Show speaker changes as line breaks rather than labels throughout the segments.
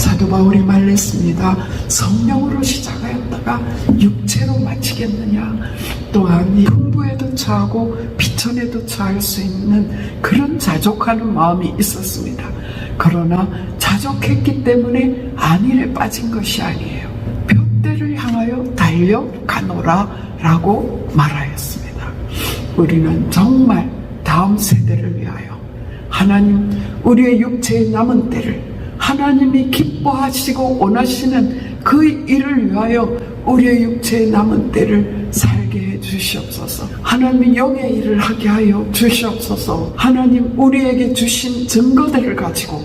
사도 바울이 말했습니다. 성령으로 시작하였다가 육체로 마치겠느냐. 또한 풍부에도 처하고 비천에도 처할 수 있는 그런 자족하는 마음이 있었습니다. 그러나 자족했기 때문에 안일에 빠진 것이 아니에요. 표대를 향하여 달려가노라 라고 말하였습니다. 우리는 정말 다음 세대를 위하여 하나님, 우리의 육체의 남은 때를 하나님이 기뻐하시고 원하시는 그 일을 위하여 우리의 육체의 남은 때를 살게 해 주시옵소서. 하나님이 영의 일을 하게 하여 주시옵소서. 하나님, 우리에게 주신 증거들을 가지고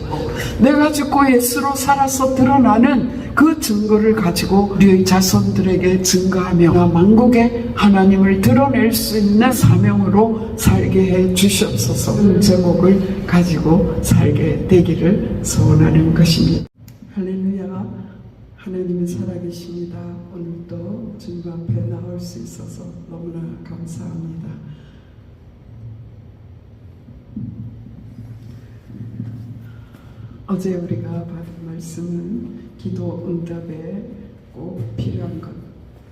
내가 죽고 예수로 살아서 드러나는 그 증거를 가지고 우리의 자손들에게 증거하며 만국에 하나님을 드러낼 수 있는 사명으로 살게 해 주시옵소서. 제목을 가지고 살게 되기를 소원하는 것입니다. 할렐루야. 하나님은 살아계십니다. 오늘도 주님 앞에 나올 수 있어서 너무나 감사합니다. 어제 우리가 받은 말씀은 기도 응답에 꼭 필요한 것,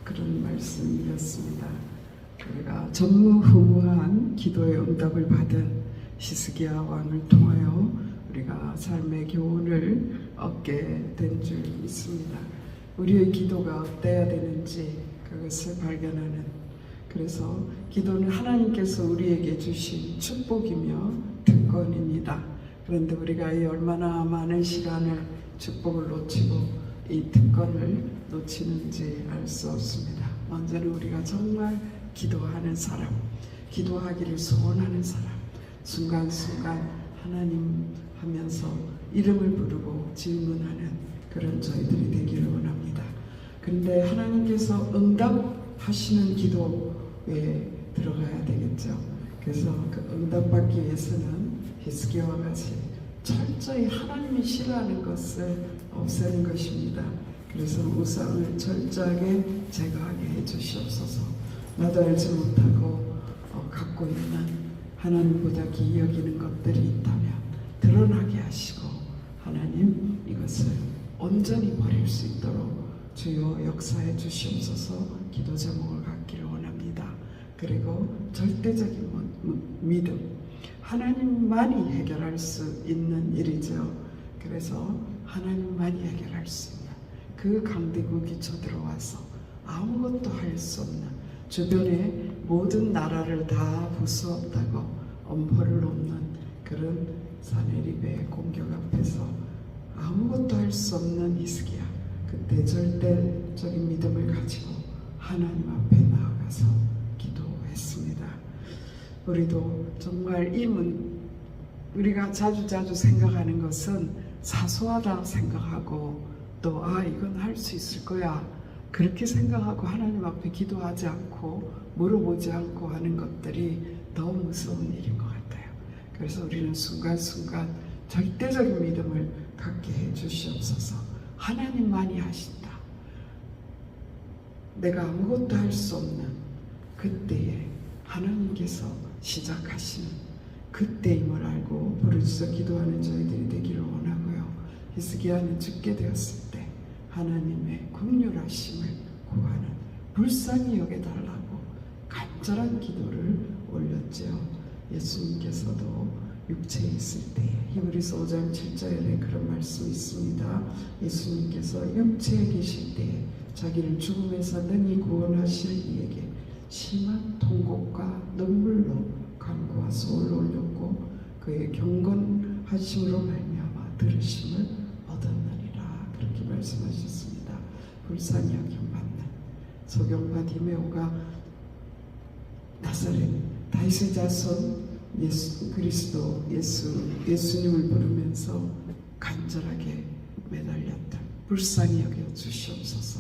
그런 말씀이었습니다. 우리가 전무후무한 기도의 응답을 받은 히스기야 왕을 통하여 우리가 삶의 교훈을 얻게 된 줄 믿습니다. 우리의 기도가 어때야 되는지 그것을 발견하는, 그래서 기도는 하나님께서 우리에게 주신 축복이며 특권입니다. 그런데 우리가 이 얼마나 많은 시간을 축복을 놓치고 이 특권을 놓치는지 알 수 없습니다. 먼저는 우리가 정말 기도하는 사람, 기도하기를 소원하는 사람, 순간순간 하나님 하면서 이름을 부르고 질문하는 그런 저희들이 되기를 원합니다. 그런데 하나님께서 응답하시는 기도에 들어가야 되겠죠. 그래서 그 응답받기 위해서는 히스기야와 같이 철저히 하나님이 싫어하는 것을 없애는 것입니다. 그래서 우상을 철저하게 제거하게 해주시옵소서. 나도 알지 못하고 갖고 있는 하나님보다 기이 여기는 것들이 있다면 드러나게 하시고 하나님 이것을 온전히 버릴 수 있도록 주여 역사해 주시옵소서. 기도 제목을 갖기를 원합니다. 그리고 절대적인 믿음, 하나님만이 해결할 수 있는 일이죠. 그래서 하나님만이 해결할 수 있는 그 강대국이 쳐들어와서 아무것도 할 수 없는, 주변의 모든 나라를 다 부수었다고 엄포를 놓는 그런 사네립의 공격 앞에서 아무것도 할 수 없는 히스기야, 그때 절대적인 믿음을 가지고 하나님 앞에 나아가서 기도했습니다. 우리도 정말 우리가 자주 생각하는 것은 사소하다고 생각하고 또 이건 할 수 있을 거야 그렇게 생각하고 하나님 앞에 기도하지 않고 물어보지 않고 하는 것들이 더 무서운 일인 것 같아요. 그래서 우리는 순간순간 절대적인 믿음을 갖게 해 주시옵소서. 하나님만이 하신다. 내가 아무것도 할 수 없는 그때에 하나님께서 시작하시는 그때임을 알고 부르짖어 기도하는 저희들이 되기를 원하고요. 히스기야는 죽게 되었을 때 하나님의 긍휼하심을 구하는, 불쌍히 여겨달라고 간절한 기도를 올렸지요. 예수님께서도 육체에 있을 때에 히브리서 5장 7절에 그런 말씀이 있습니다. 예수님께서 육체에 계실 때에 자기를 죽음에서 능히 구원하실 이에게 심한 통곡과 눈물로 간구와 소원을 올렸고 그의 경건하심으로 말미암아 들으심을 얻었느니라. 그렇게 말씀하셨습니다. 불쌍히 여김받는 소경과 디메오가 나사렛 다윗의 자손 예수님을 부르면서 간절하게 매달렸다. 불쌍히 여겨 주시옵소서.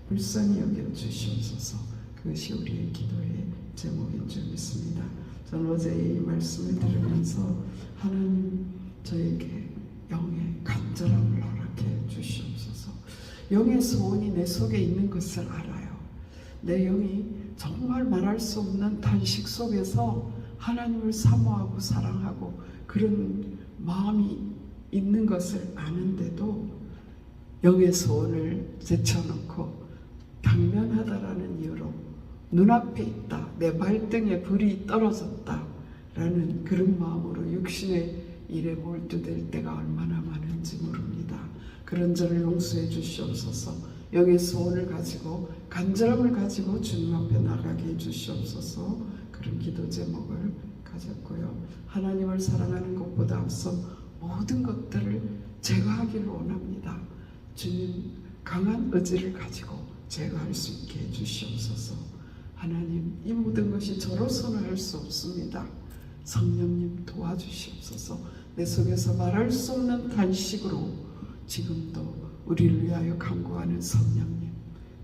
불쌍히 여겨 주시옵소서. 그것이 우리의 기도의 제목인 줄 믿습니다. 저는 어제 이 말씀을 들으면서 하나님 저에게 영의 간절함을 허락해 주시옵소서. 영의 소원이 내 속에 있는 것을 알아요. 내 영이 정말 말할 수 없는 탄식 속에서 하나님을 사모하고 사랑하고 그런 마음이 있는 것을 아는데도 영의 소원을 제쳐놓고 당면하다라는 이유로 눈앞에 있다, 내 발등에 불이 떨어졌다 라는 그런 마음으로 육신의 일에 몰두될 때가 얼마나 많은지 모릅니다. 그런 저를 용서해 주시옵소서. 영의 소원을 가지고 간절함을 가지고 주님 앞에 나가게 해 주시옵소서. 그런 기도 제목을 가졌고요. 하나님을 사랑하는 것보다 앞서 모든 것들을 제거하기를 원합니다. 주님 강한 의지를 가지고 제거할 수 있게 해 주시옵소서. 하나님, 이 모든 것이 저로서는 할 수 없습니다. 성령님 도와주시옵소서. 내 속에서 말할 수 없는 단식으로 지금도 우리를 위하여 간구하는 성령님,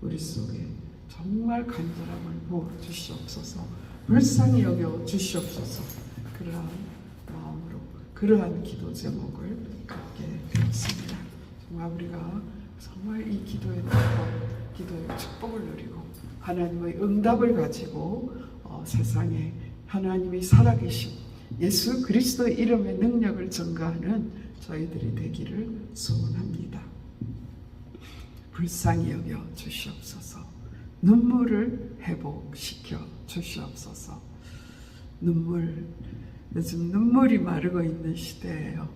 우리 속에 정말 간절함을 부어주시옵소서. 불쌍히 여겨 주시옵소서. 그러한 마음으로 그러한 기도 제목을 갖게 되었습니다. 정말 우리가 정말 이 기도의 능력, 기도의 축복을 누리고 하나님의 응답을 가지고 세상에 하나님이 살아계신 예수 그리스도의 이름의 능력을 전가하는 저희들이 되기를 소원합니다. 불쌍히 여겨 주시옵소서. 눈물을 회복시켜 주시옵소서. 요즘 눈물이 마르고 있는 시대예요.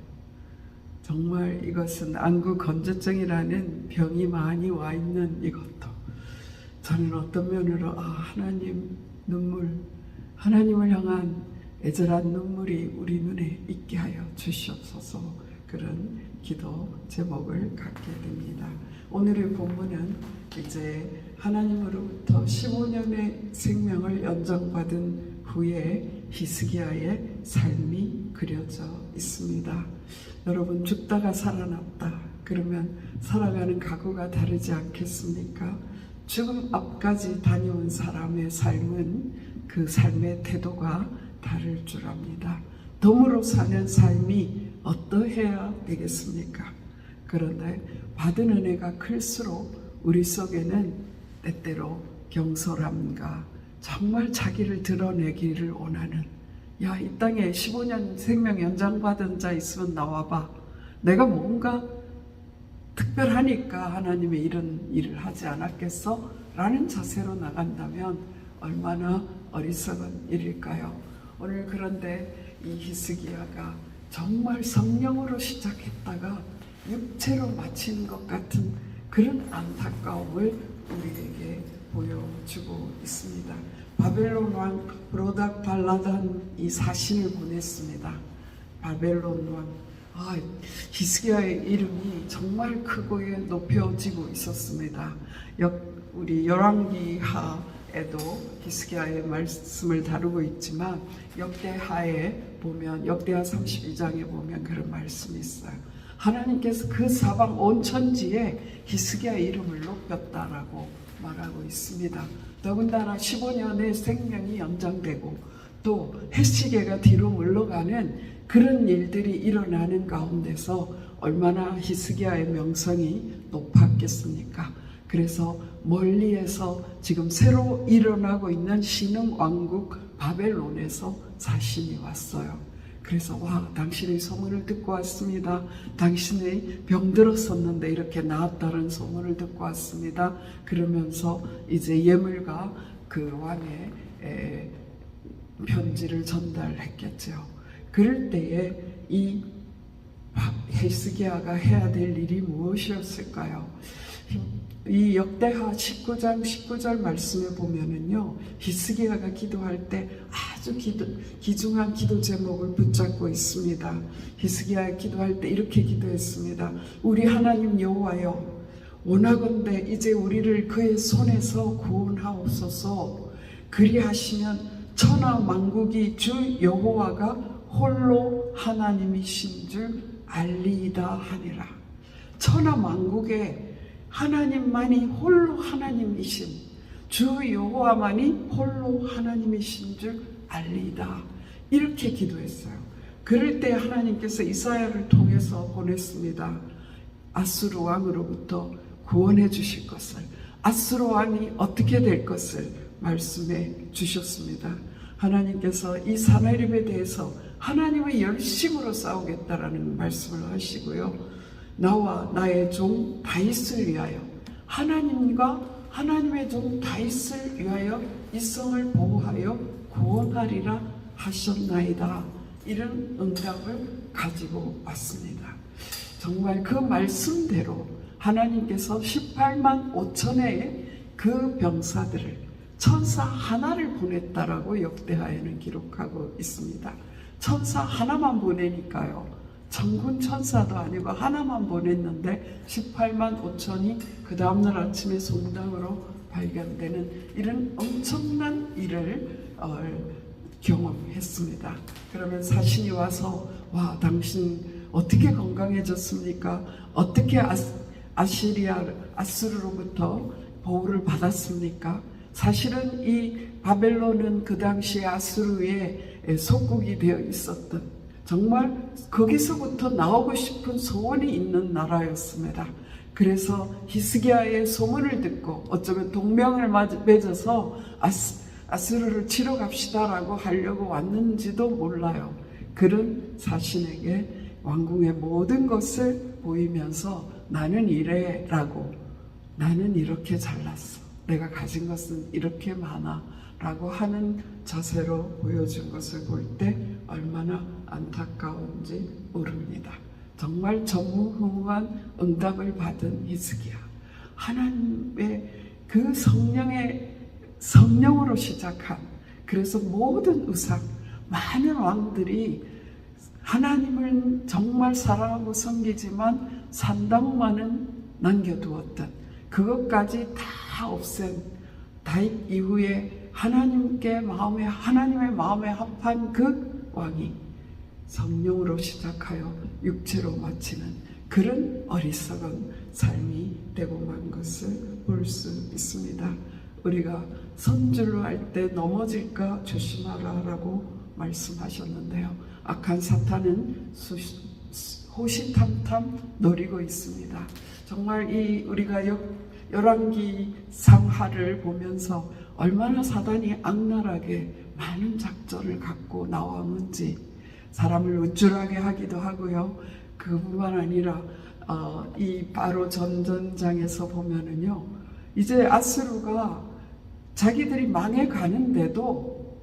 정말 이것은 안구 건조증이라는 병이 많이 와 있는 이것도 저는 어떤 면으로 하나님 눈물, 하나님을 향한 애절한 눈물이 우리 눈에 있게 하여 주시옵소서. 그런 기도 제목을 갖게 됩니다. 오늘의 본문은 이제 하나님으로부터 15년의 생명을 연장받은 후에 히스기야의 삶이 그려져 있습니다. 여러분, 죽다가 살아났다 그러면 살아가는 각오가 다르지 않겠습니까? 죽음 앞까지 다녀온 사람의 삶은 그 삶의 태도가 다를 줄 압니다. 덤으로 사는 삶이 어떠해야 되겠습니까? 그런데 받은 은혜가 클수록 우리 속에는 때때로 경솔함과 정말 자기를 드러내기를 원하는, 야, 이 땅에 15년 생명 연장받은 자 있으면 나와봐. 내가 뭔가 특별하니까 하나님의 이런 일을 하지 않았겠어? 라는 자세로 나간다면 얼마나 어리석은 일일까요? 오늘 그런데 이 히스기야가 정말 성령으로 시작했다가 육체로 마치는 것 같은 그런 안타까움을 우리에게 보여주고 있습니다. 바벨론 왕 브로닥 발라단 이 사신을 보냈습니다. 바벨론 왕, 히스기야의 이름이 정말 크고 높여지고 있었습니다. 우리 열왕기하에도 히스기야의 말씀을 다루고 있지만 역대하에 보면, 역대하 32장에 보면 그런 말씀이 있어요. 하나님께서 그 사방 온 천지에 히스기야의 이름을 높였다라고 말하고 있습니다. 더군다나 15년의 생명이 연장되고 또 해시계가 뒤로 물러가는 그런 일들이 일어나는 가운데서 얼마나 히스기야의 명성이 높았겠습니까? 그래서 멀리에서 지금 새로 일어나고 있는 신흥 왕국 바벨론에서 사신이 왔어요. 그래서 당신의 소문을 듣고 왔습니다. 당신이 병들었었는데 이렇게 나았다는 소문을 듣고 왔습니다. 그러면서 이제 예물과 그 왕의 편지를 전달했겠죠. 그럴 때에 이 히스기야가 해야 될 일이 무엇이었을까요? 이 역대하 19장 19절 말씀에 보면은요, 히스기야가 기도할 때 아주 귀중한 기도 제목을 붙잡고 있습니다. 히스기야가 기도할 때 이렇게 기도했습니다. 우리 하나님 여호와여, 원하건대 이제 우리를 그의 손에서 구원하옵소서. 그리하시면 천하 만국이 주 여호와가 홀로 하나님이신 줄 알리이다 하니라. 천하 만국에 하나님만이 홀로 하나님이신, 주 여호와만이 홀로 하나님이신 줄 알리이다. 이렇게 기도했어요. 그럴 때 하나님께서 이사야를 통해서 보냈습니다. 아수르 왕으로부터 구원해 주실 것을, 아수르 왕이 어떻게 될 것을 말씀해 주셨습니다. 하나님께서 이 사나립에 대해서 하나님의 열심으로 싸우겠다라는 말씀을 하시고요. 나와 나의 종 다윗을 위하여 하나님과 하나님의 종 다윗을 위하여 이 성을 보호하여 구원하리라 하셨나이다. 이런 응답을 가지고 왔습니다. 정말 그 말씀대로 하나님께서 18만 5천의 그 병사들을 천사 하나를 보냈다라고 역대하에는 기록하고 있습니다. 천사 하나만 보내니까요. 천군 천사도 아니고 하나만 보냈는데 18만 5천이 그 다음날 아침에 성당으로 발견되는 이런 엄청난 일을 경험했습니다. 그러면 사신이 와서 와, 당신 어떻게 건강해졌습니까? 어떻게 아수르로부터 보호를 받았습니까? 사실은 이 바벨론은 그 당시에 아수르의 속국이 되어 있었던, 정말 거기서부터 나오고 싶은 소원이 있는 나라였습니다. 그래서 히스기야의 소문을 듣고 어쩌면 동맹을 맺어서 아수르를 치러 갑시다라고 하려고 왔는지도 몰라요. 그런 자신에게 왕궁의 모든 것을 보이면서 나는 이래 라고, 나는 이렇게 잘났어, 내가 가진 것은 이렇게 많아 라고 하는 자세로 보여준 것을 볼 때 얼마나 안타까운지 모릅니다. 정말 전무후무한 응답을 받은 히스기야, 하나님의 그 성령으로 시작한, 그래서 모든 우상, 많은 왕들이 하나님을 정말 사랑하고 섬기지만 산당만은 남겨두었던 그것까지 다 없앤 다윗 이후에 하나님의 마음에 합한 그 왕이 성령으로 시작하여 육체로 마치는 그런 어리석은 삶이 되고 만 것을 볼 수 있습니다. 우리가 선줄로 할 때 넘어질까 조심하라 라고 말씀하셨는데요. 악한 사탄은 호시탐탐 노리고 있습니다. 정말 우리가 열왕기 상하를 보면서 얼마나 사단이 악랄하게 많은 작전을 갖고 나왔는지, 사람을 우쭐하게 하기도 하고요. 그뿐만 아니라 이 바로 전전장에서 보면은요, 이제 아수르가 자기들이 망해 가는데도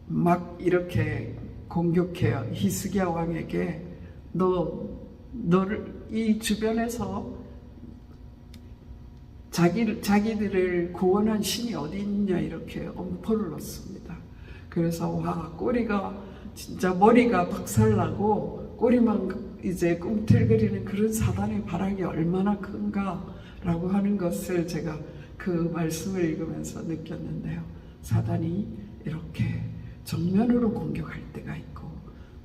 막 이렇게 공격해요. 히스기야 왕에게 너를 이 주변에서 자기들을 구원한 신이 어디 있냐 이렇게 엄포를 놓습니다. 그래서 와, 꼬리가 진짜 머리가 박살나고 꼬리만 이제 꿈틀거리는 그런 사단의 바람이 얼마나 큰가라고 하는 것을 제가 그 말씀을 읽으면서 느꼈는데요. 사단이 이렇게 정면으로 공격할 때가 있고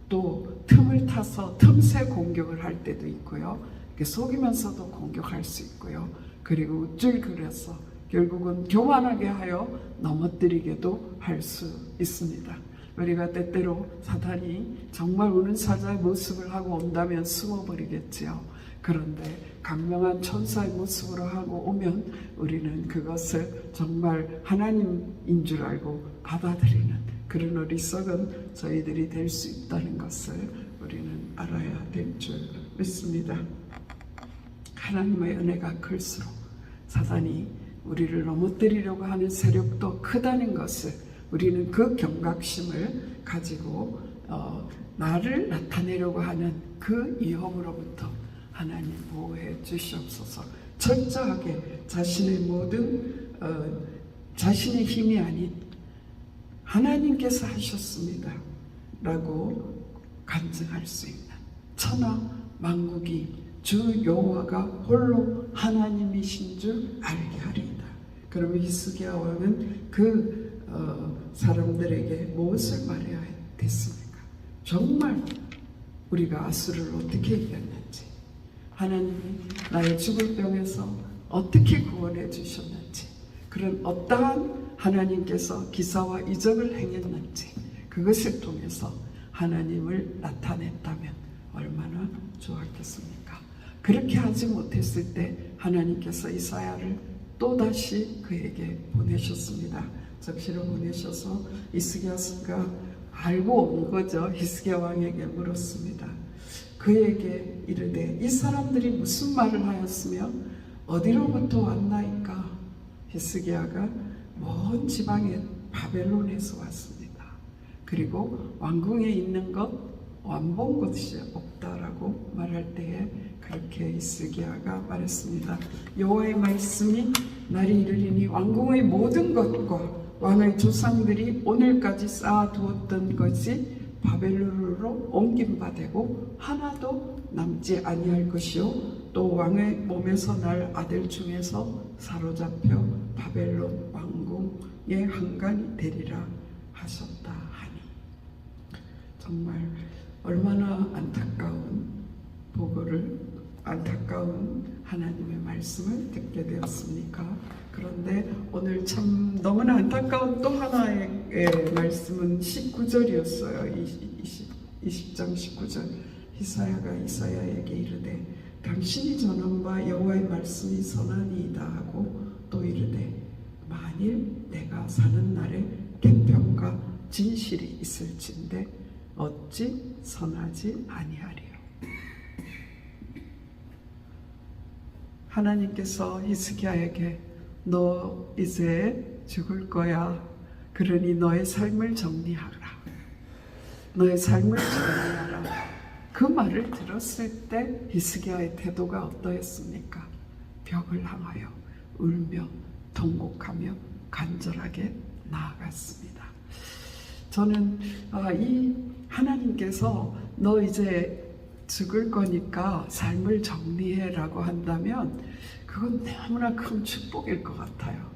또 틈을 타서 틈새 공격을 할 때도 있고요. 속이면서도 공격할 수 있고요. 그리고 우쭐거려서 결국은 교만하게 하여 넘어뜨리게도 할 수 있습니다. 우리가 때때로 사탄이 정말 우는 사자의 모습을 하고 온다면 숨어버리겠지요. 그런데 강명한 천사의 모습으로 하고 오면 우리는 그것을 정말 하나님인 줄 알고 받아들이는 그런 어리석은 저희들이 될 수 있다는 것을 우리는 알아야 될 줄 믿습니다. 하나님의 은혜가 클수록 사단이 우리를 넘어뜨리려고 하는 세력도 크다는 것을 우리는 그 경각심을 가지고 나를 나타내려고 하는 그 위험으로부터 하나님 보호해 주시옵소서. 철저하게 자신의 모든 자신의 힘이 아닌 하나님께서 하셨습니다 라고 간증할 수 있는 천하 만국이 주 여호와가 홀로 하나님이신 줄 알게 하리이다. 그러면 히스기야 왕은 그 사람들에게 무엇을 말해야 됐습니까? 정말 우리가 아수르를 어떻게 이겼는지, 하나님이 나의 죽을 병에서 어떻게 구원해 주셨는지, 그런 어떠한 하나님께서 기사와 이적을 행했는지 그것을 통해서 하나님을 나타냈다면 얼마나 좋았겠습니까? 그렇게 하지 못했을 때 하나님께서 이사야를 또다시 그에게 보내셨습니다. 적시로 보내셔서 히스기야가 알고 온 거죠. 히스기야 왕에게 물었습니다. 그에게 이르되 이 사람들이 무슨 말을 하였으며 어디로부터 왔나이까. 히스기야가 먼 지방의 바벨론에서 왔습니다. 그리고 왕궁에 있는 것 완본 것이 없다라고 말할 때에 그렇게 히스기야가 말했습니다. 여호와의 말씀이 날이 이르리니 왕궁의 모든 것과 왕의 조상들이 오늘까지 쌓아두었던 것이 바벨론으로 옮긴 바 되고 하나도 남지 아니할 것이요 또 왕의 몸에서 날 아들 중에서 사로잡혀 바벨론 왕궁의 한간이 되리라 하셨다 하니. 정말 얼마나 안타까운 하나님의 말씀을 듣게 되었습니까? 그런데 오늘 참 너무나 안타까운 또 하나의 말씀은 19절이었어요. 20장 19절. 이사야가 이사야에게 이르되 당신이 전한 바 여호와의 말씀이 선하니이다 하고 또 이르되 만일 내가 사는 날에 계평과 진실이 있을진데 어찌 선하지 아니하리요. 하나님께서 히스기야에게 너 이제 죽을 거야. 그러니 너의 삶을 정리하라. 너의 삶을 정리하라. 그 말을 들었을 때 히스기야의 태도가 어떠했습니까? 벽을 향하여 울며 통곡하며 간절하게 나아갔습니다. 저는 이 하나님께서 너 이제 죽을 거니까 삶을 정리해라고 한다면 그건 너무나 큰 축복일 것 같아요.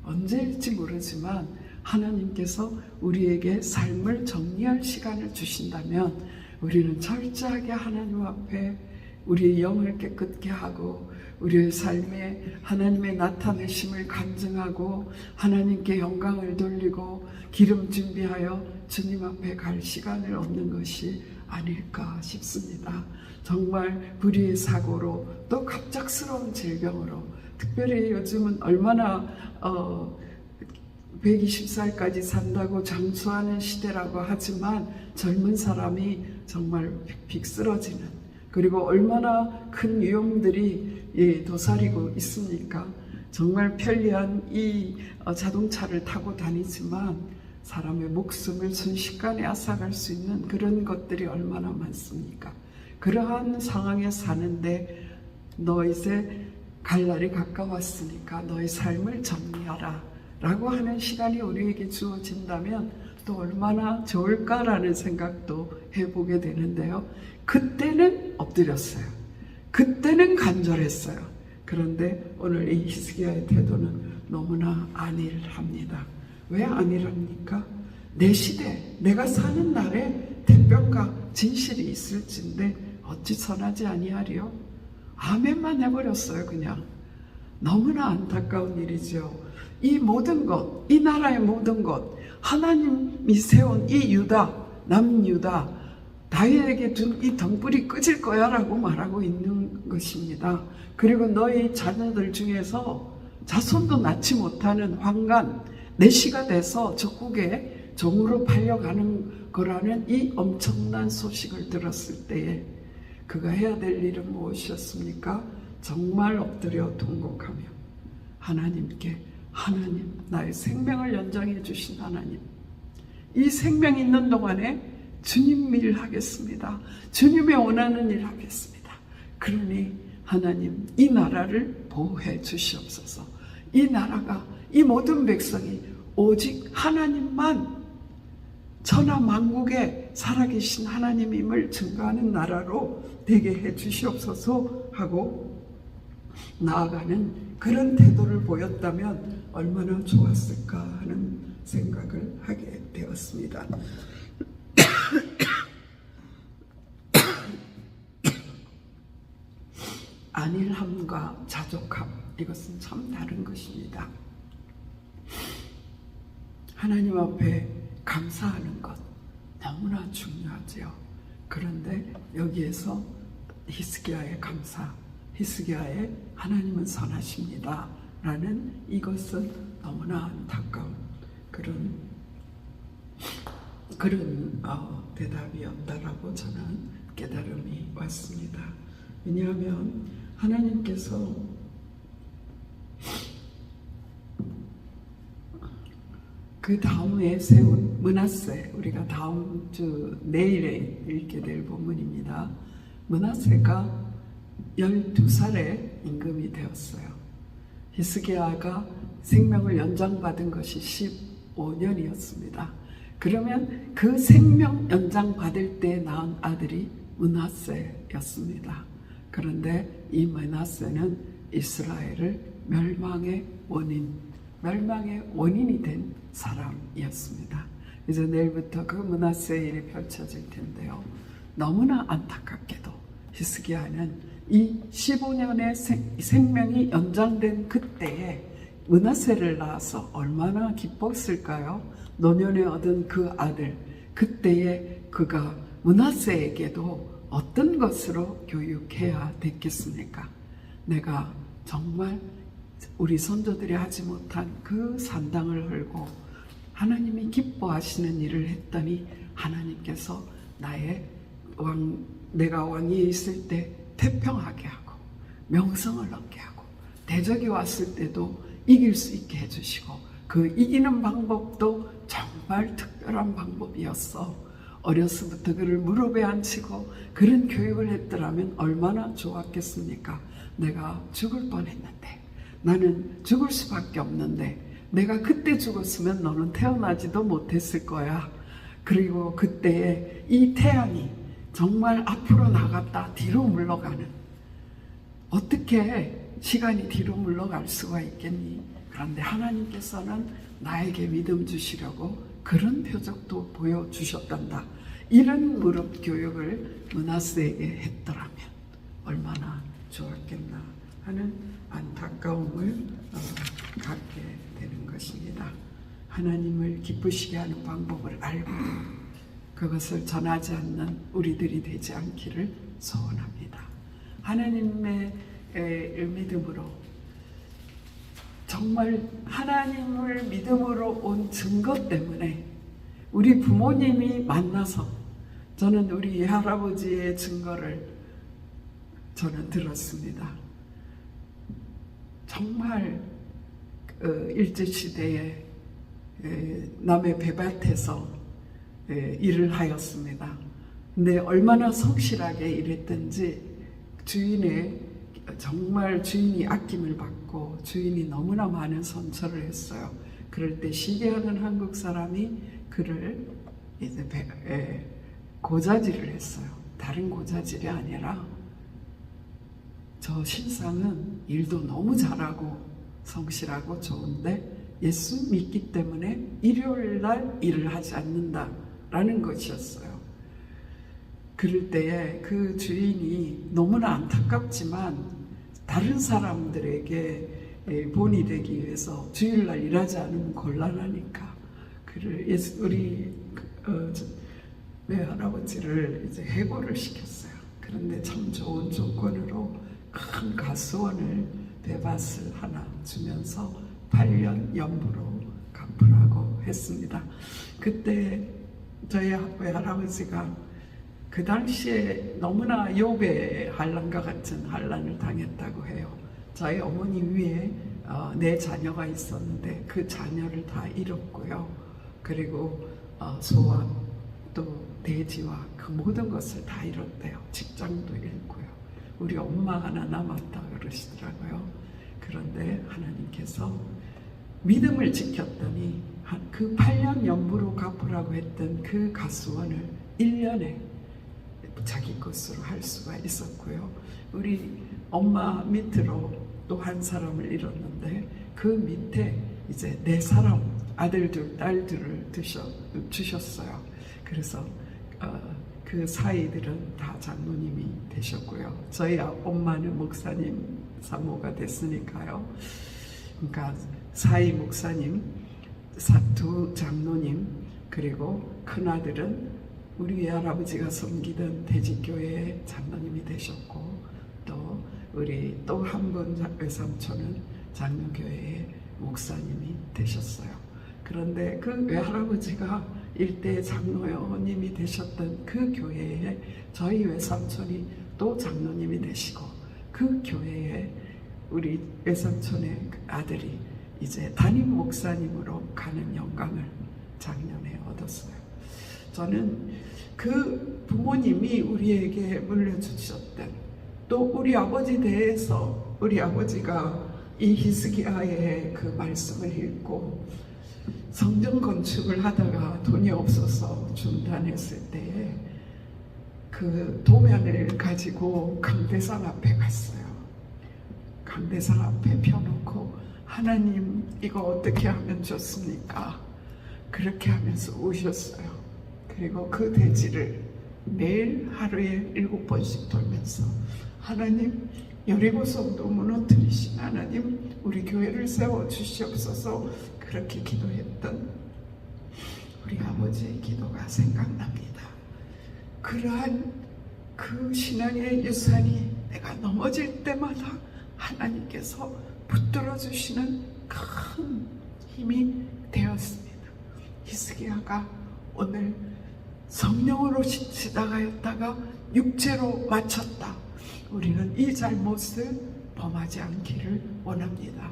언제일지 모르지만 하나님께서 우리에게 삶을 정리할 시간을 주신다면 우리는 철저하게 하나님 앞에 우리의 영을 깨끗게 하고 우리의 삶에 하나님의 나타내심을 간증하고 하나님께 영광을 돌리고 기름 준비하여 주님 앞에 갈 시간을 얻는 것이 아닐까 싶습니다. 정말 불의의 사고로 또 갑작스러운 질병으로 특별히 요즘은 얼마나 120살까지 산다고 장수하는 시대라고 하지만 젊은 사람이 정말 픽픽 쓰러지는 그리고 얼마나 큰 위험들이 도사리고 있습니까? 정말 편리한 이 자동차를 타고 다니지만 사람의 목숨을 순식간에 앗아갈 수 있는 그런 것들이 얼마나 많습니까? 그러한 상황에 사는데 너 이제 갈 날이 가까웠으니까 너의 삶을 정리하라 라고 하는 시간이 우리에게 주어진다면 또 얼마나 좋을까라는 생각도 해보게 되는데요. 그때는 엎드렸어요. 그때는 간절했어요. 그런데 오늘 이 히스기야의 태도는 너무나 안일합니다. 왜 안일합니까? 내 시대, 내가 사는 날에 대변과 진실이 있을진데 어찌 선하지 아니하리요? 아멘만 해버렸어요. 그냥. 너무나 안타까운 일이죠. 이 모든 것, 이 나라의 모든 것, 하나님이 세운 이 유다, 남유다, 다윗에게 둔 이 덩불이 꺼질 거야 라고 말하고 있는 것입니다. 그리고 너희 자녀들 중에서 자손도 낳지 못하는 환관, 내시가 돼서 적국에 종으로 팔려가는 거라는 이 엄청난 소식을 들었을 때에 그가 해야 될 일은 무엇이었습니까? 정말 엎드려 통곡하며 하나님께 하나님, 나의 생명을 연장해 주신 하나님, 이 생명 있는 동안에 주님 일 하겠습니다. 주님의 원하는 일 하겠습니다. 그러니 하나님, 이 나라를 보호해 주시옵소서. 이 나라가, 이 모든 백성이 오직 하나님만 천하 만국에 살아계신 하나님임을 증거하는 나라로 되게 해 주시옵소서 하고 나아가는 그런 태도를 보였다면 얼마나 좋았을까 하는 생각을 하게 되었습니다. 안일함과 자족함, 이것은 참 다른 것입니다. 하나님 앞에 감사하는 것 너무나 중요하죠. 그런데 여기에서 히스기야의 감사, 히스기야의 하나님은 선하십니다 라는 이것은 너무나 안타까운 그런 대답이었다라고 저는 깨달음이 왔습니다. 왜냐하면 하나님께서 그 다음에 세운 므낫세, 우리가 다음 주 내일에 읽게 될 본문입니다. 므낫세가 12살에 임금이 되었어요. 히스기야가 생명을 연장받은 것이 15년이었습니다. 그러면 그 생명 연장받을 때 낳은 아들이 므낫세였습니다. 그런데 이 므낫세는 이스라엘을 멸망의 원인이 된 사람이었습니다. 이제 내일부터 그 므낫세의 일이 펼쳐질 텐데요. 너무나 안타깝게도 히스기야는 이 15년의 생명이 연장된 그때에 므낫세를 낳아서 얼마나 기뻤을까요? 노년에 얻은 그 아들, 그때에 그가 므낫세에게도 어떤 것으로 교육해야 됐겠습니까? 내가 정말 우리 선조들이 하지 못한 그 산당을 헐고 하나님이 기뻐하시는 일을 했더니 하나님께서 내가 왕위에 있을 때 태평하게 하고 명성을 얻게 하고 대적이 왔을 때도 이길 수 있게 해주시고 그 이기는 방법도 정말 특별한 방법이었어. 어려서부터 그를 무릎에 앉히고 그런 교육을 했더라면 얼마나 좋았겠습니까? 내가 죽을 뻔했는데, 나는 죽을 수밖에 없는데 내가 그때 죽었으면 너는 태어나지도 못했을 거야. 그리고 그때에 이 태양이 정말 앞으로 나갔다 뒤로 물러가는, 어떻게 시간이 뒤로 물러갈 수가 있겠니? 그런데 하나님께서는 나에게 믿음 주시려고 그런 표적도 보여주셨단다. 이런 무릎 교육을 므낫세에게 했더라면 얼마나 좋았겠나 하는 안타까움을 갖게 되는 것입니다. 하나님을 기쁘시게 하는 방법을 알고 그것을 전하지 않는 우리들이 되지 않기를 소원합니다. 하나님의 믿음으로, 정말 하나님을 믿음으로 온 증거 때문에 우리 부모님이 만나서, 저는 우리 할아버지의 증거를 저는 들었습니다. 정말 일제시대에 남의 배밭에서 일을 하였습니다. 근데 얼마나 성실하게 일했던지 정말 주인이 아낌을 받고 주인이 너무나 많은 선처를 했어요. 그럴 때 시기하는 한국 사람이 그를 이제 고자질을 했어요. 다른 고자질이 아니라 저 신상은 일도 너무 잘하고 성실하고 좋은데 예수 믿기 때문에 일요일 날 일을 하지 않는다라는 것이었어요. 그럴 때에 그 주인이 너무나 안타깝지만 다른 사람들에게 본이 되기 위해서 주일날 일하지 않으면 곤란하니까 우리 외할아버지를 이제 해고를 시켰어요. 그런데 참 좋은 조건으로 큰 가수원을 배밭을 하나 주면서 8년 연부로 갚으라고 했습니다. 그때 저희 외할아버지가 그 당시에 너무나 욥의 환난과 같은 환난을 당했다고 해요. 저희 어머니 위에 4자녀가 있었는데 그 자녀를 다 잃었고요. 그리고 소와 또 돼지와 그 모든 것을 다 잃었대요. 직장도 잃고요. 우리 엄마 하나 남았다 그러시더라고요. 그런데 하나님께서 믿음을 지켰더니 그 8년 연부로 갚으라고 했던 그 가수원을 1년에 자기 것으로 할 수가 있었고요. 우리 엄마 밑으로 또 한 사람을 잃었는데 그 밑에 이제 4사람 아들들 딸들을 주셨어요. 그래서 그 사이들은 다 장로님이 되셨고요. 저희 엄마는 목사님 사모가 됐으니까요. 그러니까 사이 목사님, 2 장로님, 그리고 큰아들은 우리 할아버지가 섬기던 대지교회의 장로님이 되셨고, 또 우리 또 한 분 외삼촌은 장로교회의 목사님이 되셨어요. 그런데 그 외할아버지가 일대 장로님이 되셨던 그 교회에 저희 외삼촌이 또 장로님이 되시고, 그 교회에 우리 외삼촌의 아들이 이제 담임 목사님으로 가는 영광을 작년에 얻었어요. 저는 그 부모님이 우리에게 물려주셨던, 또 우리 아버지 대해서 우리 아버지가 이 히스기야의 그 말씀을 읽고 성전 건축을 하다가 돈이 없어서 중단했을 때에 그 도면을 가지고 강대상 앞에 갔어요. 강대상 앞에 펴놓고, 하나님 이거 어떻게 하면 좋습니까? 그렇게 하면서 우셨어요. 그리고 그 대지를 매일 하루에 7번씩 돌면서, 하나님 여리고성도 무너뜨리신 하나님, 우리 교회를 세워주시옵소서, 그렇게 기도했던 우리 아버지의 기도가 생각납니다. 그러한 그 신앙의 유산이 내가 넘어질 때마다 하나님께서 붙들어 주시는 큰 힘이 되었습니다. 히스기야가 오늘 성령으로 지나가였다가 육체로 마쳤다. 우리는 이 잘못을 범하지 않기를 원합니다.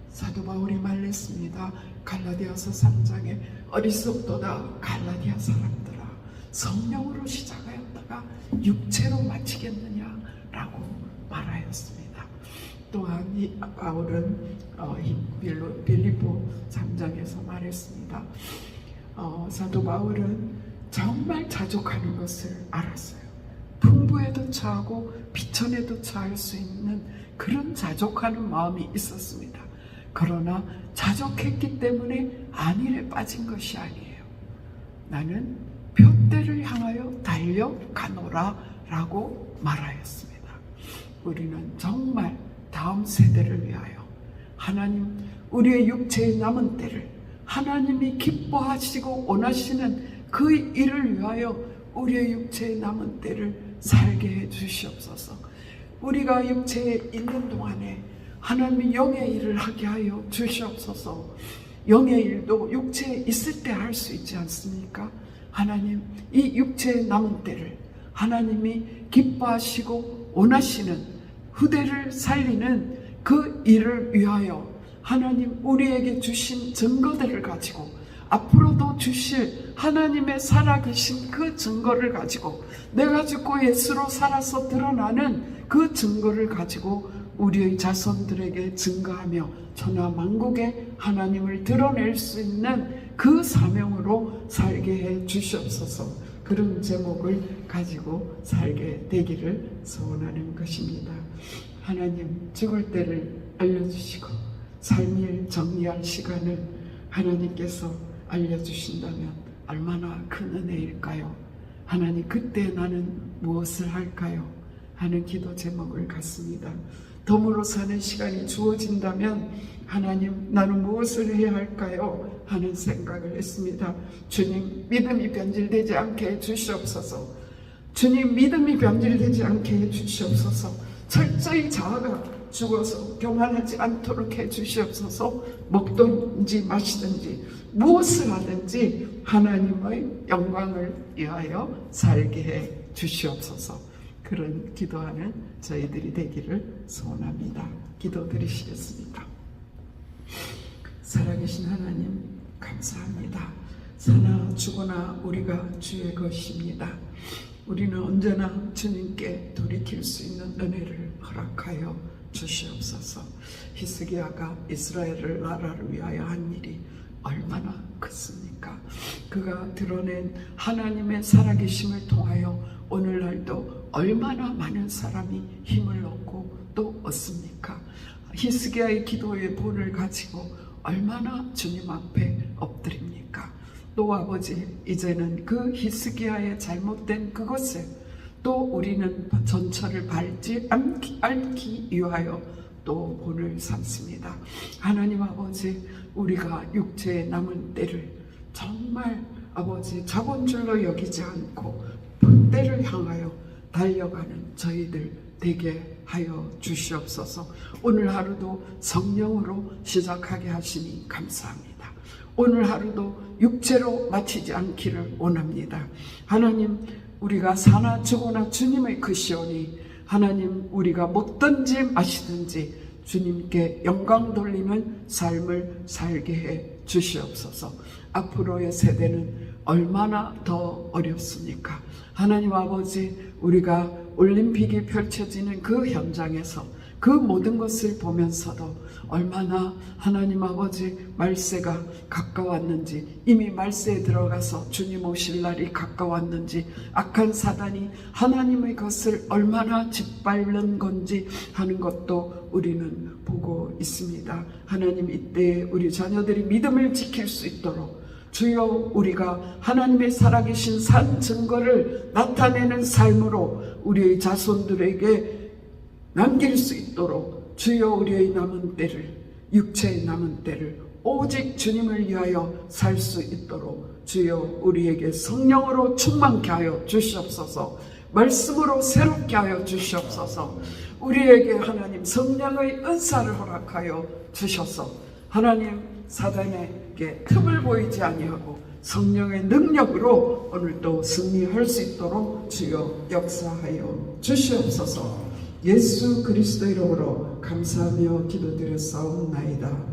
사도 바울이 말했습니다. 갈라디아서 3장에 어리석도다 갈라디아 사람들아, 성령으로 시작하였다가 육체로 마치겠느냐라고 말하였습니다. 또한 이 바울은 빌립보 3장에서 말했습니다. 사도 바울은 정말 자족하는 것을 알았어요. 풍부에도 처하고 비천에도 처할 수 있는 그런 자족하는 마음이 있었습니다. 그러나 자족했기 때문에 안일에 빠진 것이 아니에요. 나는 표대를 향하여 달려가노라 라고 말하였습니다. 우리는 정말 다음 세대를 위하여 하나님, 우리의 육체의 남은 때를 하나님이 기뻐하시고 원하시는 그 일을 위하여 우리의 육체의 남은 때를 살게 해 주시옵소서. 우리가 육체에 있는 동안에 하나님이 영의 일을 하게 하여 주시옵소서. 영의 일도 육체에 있을 때 할 수 있지 않습니까? 하나님, 이 육체의 남은 때를 하나님이 기뻐하시고 원하시는 후대를 살리는 그 일을 위하여 하나님 우리에게 주신 증거들을 가지고, 앞으로도 주실 하나님의 살아계신 그 증거를 가지고, 내가 죽고 예수로 살아서 드러나는 그 증거를 가지고 우리의 자손들에게 증거하며 천하 만국에 하나님을 드러낼 수 있는 그 사명으로 살게 해 주시옵소서. 그런 제목을 가지고 살게 되기를 소원하는 것입니다. 하나님, 죽을 때를 알려주시고 삶을 정리할 시간을 하나님께서 알려주신다면 얼마나 큰 은혜일까요? 하나님, 그때 나는 무엇을 할까요? 하는 기도 제목을 갖습니다. 덤으로 사는 시간이 주어진다면 하나님, 나는 무엇을 해야 할까요? 하는 생각을 했습니다. 주님, 믿음이 변질되지 않게 해주시옵소서. 주님, 믿음이 변질되지 않게 해주시옵소서. 철저히 자아가 죽어서 교만하지 않도록 해주시옵소서. 먹든지 마시든지 무엇을 하든지 하나님의 영광을 위하여 살게 해 주시옵소서. 그런 기도하는 저희들이 되기를 소원합니다. 기도드리시겠습니다. 살아계신 하나님, 감사합니다. 사나 죽으나 우리가 주의 것입니다. 우리는 언제나 주님께 돌이킬 수 있는 은혜를 허락하여 주시옵소서. 히스기야가 이스라엘을 나라를 위하여 한 일이 얼마나 크습니까? 그가 드러낸 하나님의 살아계심을 통하여 오늘날도 얼마나 많은 사람이 힘을 얻고 또 얻습니까? 히스기야의 기도의 본을 가지고 얼마나 주님 앞에 엎드립니까? 또 아버지, 이제는 그 히스기야의 잘못된 그것을 또 우리는 전철을 밟지 않기 위하여 또 본을 삼습니다. 하나님 아버지, 우리가 육체의 남은 때를 정말 아버지 자본줄로 여기지 않고 본때를 향하여 달려가는 저희들 되게 하여 주시옵소서. 오늘 하루도 성령으로 시작하게 하시니 감사합니다. 오늘 하루도 육체로 마치지 않기를 원합니다. 하나님, 우리가 사나 죽으나 주님의 것이오니 하나님, 우리가 먹든지 마시든지 주님께 영광 돌리는 삶을 살게 해 주시옵소서. 앞으로의 세대는 얼마나 더 어렵습니까? 하나님 아버지, 우리가 올림픽이 펼쳐지는 그 현장에서 그 모든 것을 보면서도 얼마나 하나님 아버지 말세가 가까웠는지, 이미 말세에 들어가서 주님 오실 날이 가까웠는지, 악한 사단이 하나님의 것을 얼마나 짓밟는 건지 하는 것도 우리는 보고 있습니다. 하나님, 이때 우리 자녀들이 믿음을 지킬 수 있도록 주여, 우리가 하나님의 살아계신 산 증거를 나타내는 삶으로 우리의 자손들에게 남길 수 있도록 주여, 우리의 남은 때를, 육체의 남은 때를 오직 주님을 위하여 살 수 있도록 주여, 우리에게 성령으로 충만케 하여 주시옵소서. 말씀으로 새롭게 하여 주시옵소서. 우리에게 하나님 성령의 은사를 허락하여 주셔서 하나님, 사단에게 틈을 보이지 아니하고 성령의 능력으로 오늘도 승리할 수 있도록 주여 역사하여 주시옵소서. 예수 그리스도 이름으로 감사하며 기도드렸사옵나이다.